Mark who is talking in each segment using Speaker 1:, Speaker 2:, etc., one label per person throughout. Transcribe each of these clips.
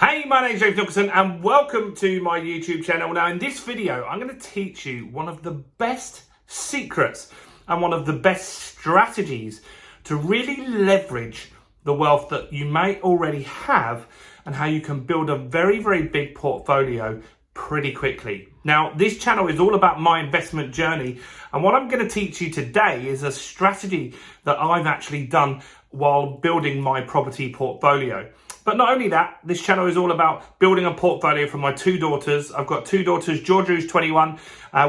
Speaker 1: Hey, my name's James Nicholson and welcome to my YouTube channel. Now in this video, I'm going to teach you one of the best secrets and one of the best strategies to really leverage the wealth that you may already have and how you can build a very, very big portfolio pretty quickly. Now, this channel is all about my investment journey, and what I'm going to teach you today is a strategy that I've actually done while building my property portfolio. But not only that, this channel is all about building a portfolio for my two daughters. I've got two daughters, Georgia, who's 21.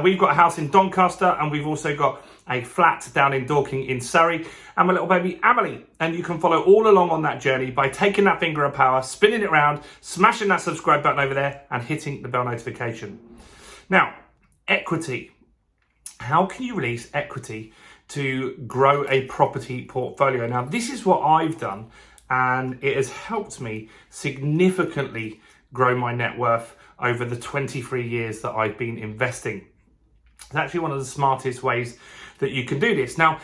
Speaker 1: We've got a house in Doncaster, and we've also got a flat down in Dorking in Surrey, and my little baby, Emily. And you can follow all along on that journey by taking that finger of power, spinning it around, smashing that subscribe button over there, and hitting the bell notification. Now, equity. How can you release equity to grow a property portfolio? Now, this is what I've done, and it has helped me significantly grow my net worth over the 23 years that I've been investing. It's actually one of the smartest ways that you can do this. Now,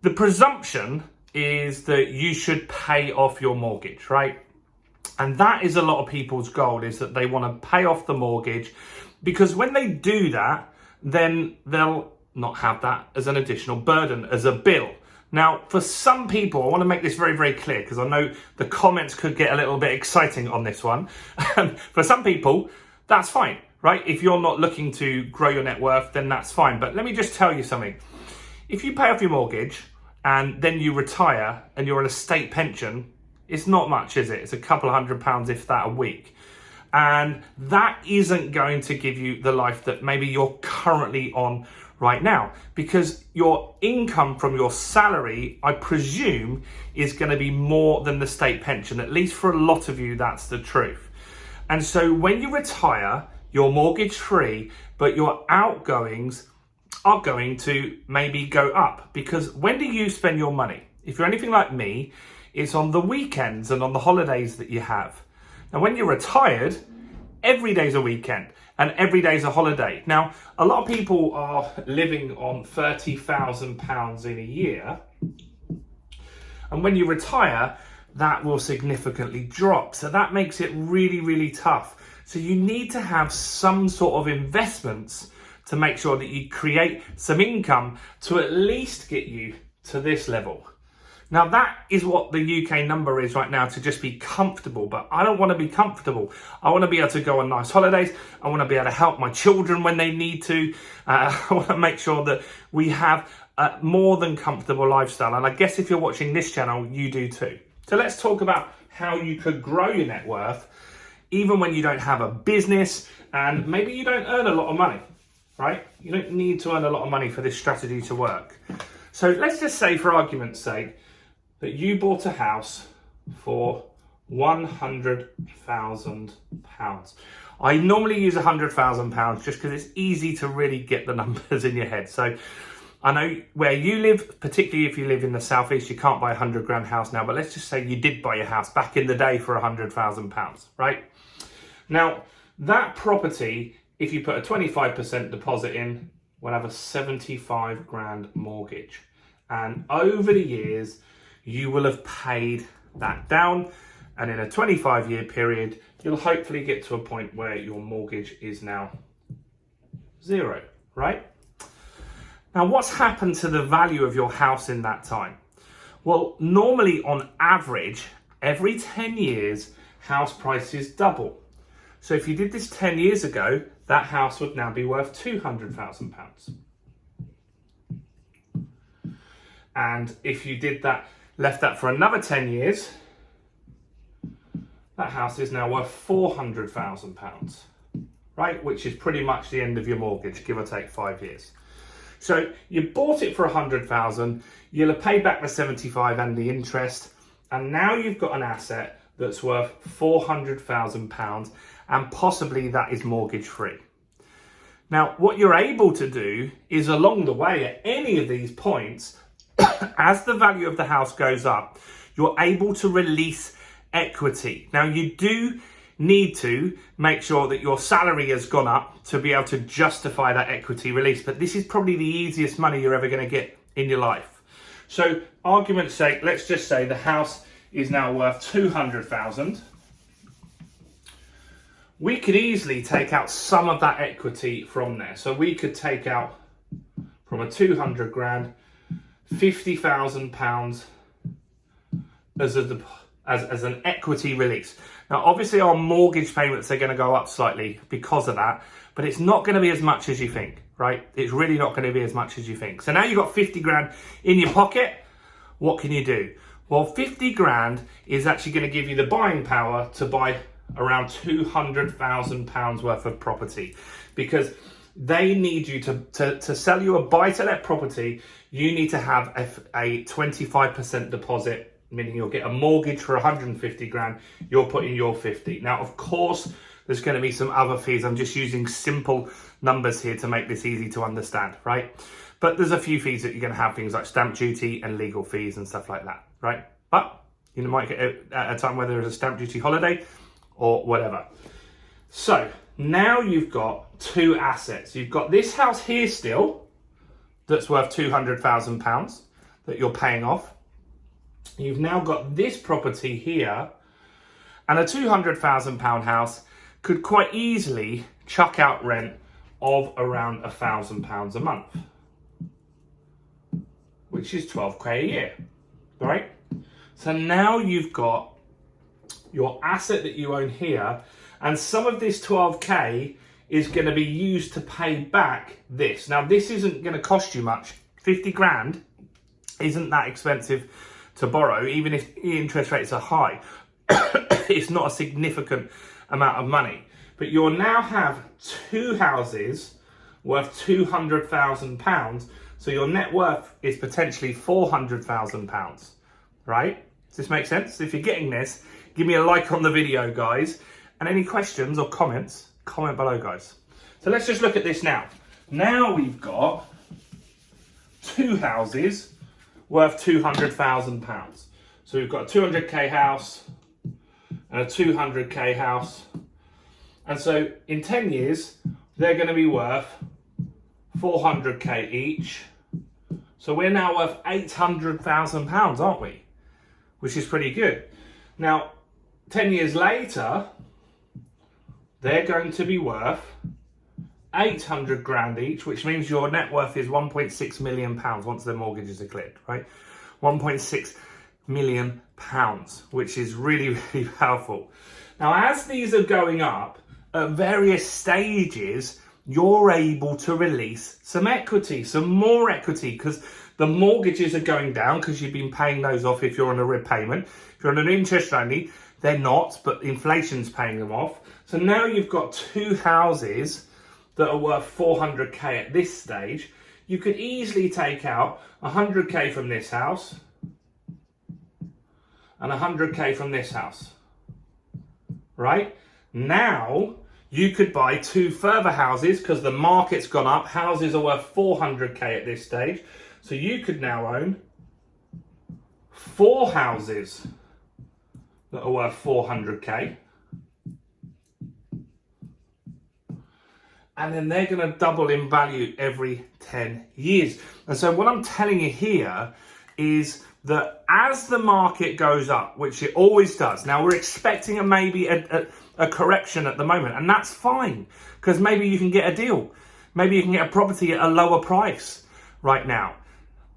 Speaker 1: the presumption is that you should pay off your mortgage, right? And that is a lot of people's goal, is that they want to pay off the mortgage, because when they do that, then they'll not have that as an additional burden, as a bill. Now, for some people, I want to make this very, very clear, because I know the comments could get a little bit exciting on this one. For some people, that's fine, right? If you're not looking to grow your net worth, then that's fine. But let me just tell you something. If you pay off your mortgage and then you retire and you're on a state pension, it's not much, is it? It's a couple of £100, if that, a week. And that isn't going to give you the life that maybe you're currently on right now, because your income from your salary, I presume, is going to be more than the state pension. At least for a lot of you, that's the truth. And so when you retire, you're mortgage free, but your outgoings are going to maybe go up. Because when do you spend your money? If you're anything like me, it's on the weekends and on the holidays that you have. Now, when you're retired, every day's a weekend and every day's a holiday. Now, a lot of people are living on £30,000 in a year. And when you retire, that will significantly drop. So that makes it really, really tough. So you need to have some sort of investments to make sure that you create some income to at least get you to this level. Now, that is what the UK number is right now, to just be comfortable. But I don't want to be comfortable. I want to be able to go on nice holidays. I want to be able to help my children when they need to. I want to make sure that we have a more than comfortable lifestyle. And I guess if you're watching this channel, you do too. So let's talk about how you could grow your net worth, even when you don't have a business and maybe you don't earn a lot of money, right? You don't need to earn a lot of money for this strategy to work. So let's just say, for argument's sake, that you bought a house for £100,000. I normally use £100,000 just because it's easy to really get the numbers in your head. So I know where you live, particularly if you live in the southeast, you can't buy a £100,000 house now, but let's just say you did buy a house back in the day for £100,000, right? Now, that property, if you put a 25% deposit in, will have a 75 grand mortgage. And over the years, you will have paid that down, and in a 25-year period, you'll hopefully get to a point where your mortgage is now zero, right? Now, what's happened to the value of your house in that time? Well, normally on average, every 10 years, house prices double. So if you did this 10 years ago, that house would now be worth £200,000. And if you did that, left that for another 10 years, that house is now worth £400,000, right? Which is pretty much the end of your mortgage, give or take 5 years. So you bought it for £100,000, you'll have paid back the 75 and the interest, and now you've got an asset that's worth £400,000, and possibly that is mortgage free. Now, what you're able to do is, along the way at any of these points, as the value of the house goes up, you're able to release equity. Now, you do need to make sure that your salary has gone up to be able to justify that equity release, but this is probably the easiest money you're ever going to get in your life. So, argument's sake, let's just say the house is now worth 200,000. we could easily take out some of that equity from there. So we could take out from a 200 grand, £50,000 as an equity release. Now, obviously our mortgage payments are going to go up slightly because of that, but it's not going to be as much as you think, right? It's really not going to be as much as you think. So now you've got 50 grand in your pocket. What can you do? Well, 50 grand is actually going to give you the buying power to buy around £200,000 worth of property, because they need you to sell you a buy-to-let property. You need to have a 25% deposit, meaning you'll get a mortgage for 150 grand. You're putting your 50. Now, of course, there's going to be some other fees. I'm just using simple numbers here to make this easy to understand, right? But there's a few fees that you're going to have, things like stamp duty and legal fees and stuff like that, right? But you might get at a time where there is a stamp duty holiday or whatever. So now you've got two assets. You've got this house here still that's worth £200,000 that you're paying off. You've now got this property here, and a £200,000 house could quite easily chuck out rent of around £1,000 a month, which is 12k a year, right? So now you've got your asset that you own here, and some of this 12k is going to be used to pay back this. Now, this isn't going to cost you much. 50 grand isn't that expensive to borrow, even if interest rates are high. It's not a significant amount of money. But you'll now have two houses worth £200,000. So your net worth is potentially £400,000, right? Does this make sense? If you're getting this, give me a like on the video, guys. And any questions or comments, comment below, guys. So let's just look at this now. Now we've got two houses worth £200,000. So we've got a 200k house and a 200k house. And so in 10 years, they're going to be worth 400k each. So we're now worth £800,000, aren't we? Which is pretty good. Now, 10 years later, they're going to be worth 800 grand each, which means your net worth is 1.6 million pounds once their mortgages are cleared, right? 1.6 million pounds, which is really, really powerful. Now, as these are going up at various stages, you're able to release some equity, some more equity, because the mortgages are going down because you've been paying those off if you're on a repayment. If you're on an interest only, they're not, but inflation's paying them off. So now you've got two houses that are worth 400k at this stage. You could easily take out 100k from this house and 100k from this house, right? Now you could buy two further houses because the market's gone up. Houses are worth 400k at this stage. So you could now own four houses that are worth 400k. And then they're going to double in value every 10 years. And so what I'm telling you here is that as the market goes up, which it always does, now we're expecting maybe a correction at the moment, and that's fine, because maybe you can get a deal. Maybe you can get a property at a lower price right now.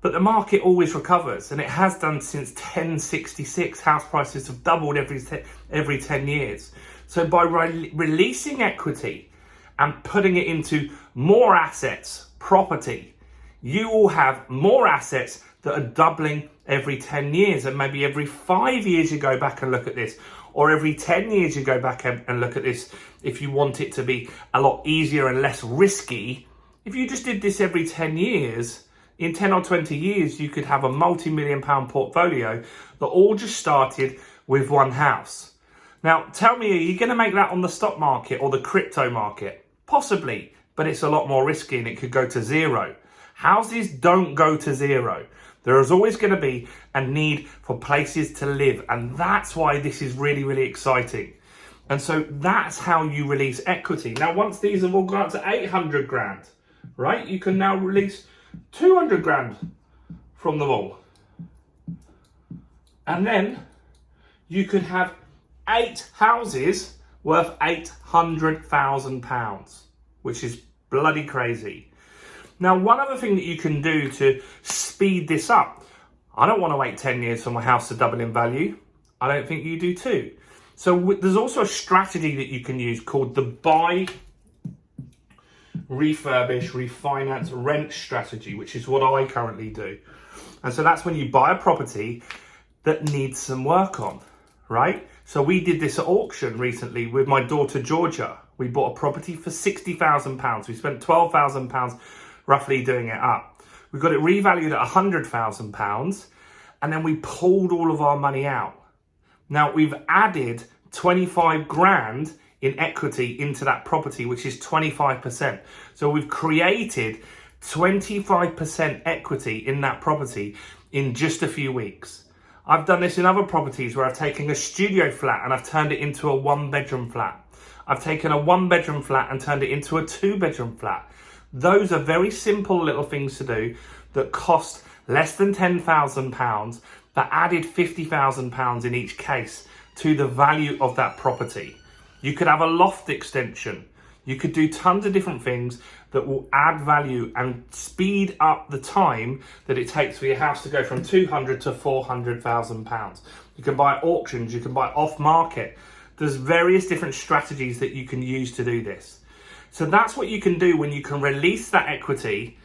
Speaker 1: But the market always recovers, and it has done since 1066. House prices have doubled every 10 years. So by releasing equity and putting it into more assets, property, you will have more assets that are doubling every 10 years. And maybe every 5 years you go back and look at this, or every 10 years you go back and look at this. If you want it to be a lot easier and less risky, if you just did this every 10 years, in 10 or 20 years, you could have a multi-million pound portfolio that all just started with one house. Now, tell me, are you going to make that on the stock market or the crypto market? Possibly, but it's a lot more risky and it could go to zero. Houses don't go to zero. There is always going to be a need for places to live, and that's why this is really, really exciting. And so that's how you release equity. Now, once these have all gone up to 800 grand, right, you can now release 200 grand from them all. And then you could have 8 houses worth £800,000, which is bloody crazy. Now, one other thing that you can do to speed this up, I don't want to wait 10 years for my house to double in value. I don't think you do too. So there's also a strategy that you can use called the buy, refurbish, refinance, rent strategy, which is what I currently do. And so that's when you buy a property that needs some work on, right? So we did this at auction recently with my daughter, Georgia. We bought a property for £60,000. We spent £12,000 roughly doing it up. We got it revalued at £100,000 and then we pulled all of our money out. Now we've added 25 grand in equity into that property, which is 25%. So we've created 25% equity in that property in just a few weeks. I've done this in other properties where I've taken a studio flat and I've turned it into a 1-bedroom flat. I've taken a 1-bedroom flat and turned it into a 2-bedroom flat. Those are very simple little things to do that cost less than £10,000, but added £50,000 in each case to the value of that property. You could have a loft extension. You could do tons of different things that will add value and speed up the time that it takes for your house to go from £200,000 to £400,000. You can buy at auctions, you can buy off market. There's various different strategies that you can use to do this. So that's what you can do when you can release that equity.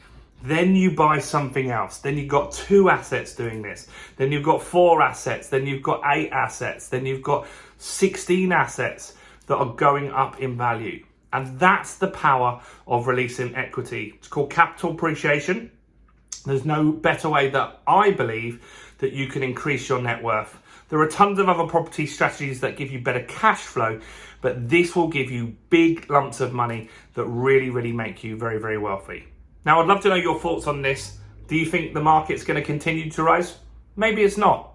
Speaker 1: Then you buy something else. Then you've got 2 assets doing this. Then you've got 4 assets. Then you've got 8 assets. Then you've got 16 assets that are going up in value. And that's the power of releasing equity. It's called capital appreciation. There's no better way that I believe that you can increase your net worth. There are tons of other property strategies that give you better cash flow, but this will give you big lumps of money that really, really make you very, very wealthy. Now, I'd love to know your thoughts on this. Do you think the market's going to continue to rise? Maybe it's not.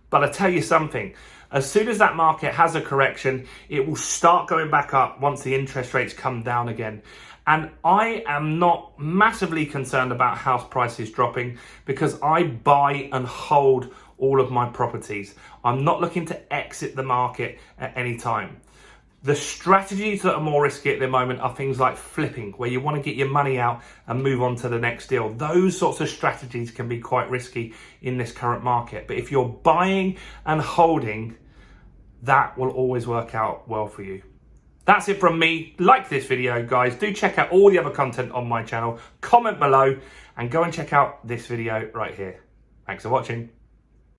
Speaker 1: But I tell you something, as soon as that market has a correction, it will start going back up once the interest rates come down again. And I am not massively concerned about house prices dropping because I buy and hold all of my properties. I'm not looking to exit the market at any time. The strategies that are more risky at the moment are things like flipping, where you want to get your money out and move on to the next deal. Those sorts of strategies can be quite risky in this current market. But if you're buying and holding, that will always work out well for you. That's it from me. Like this video, guys. Do check out all the other content on my channel. Comment below and go and check out this video right here. Thanks for watching.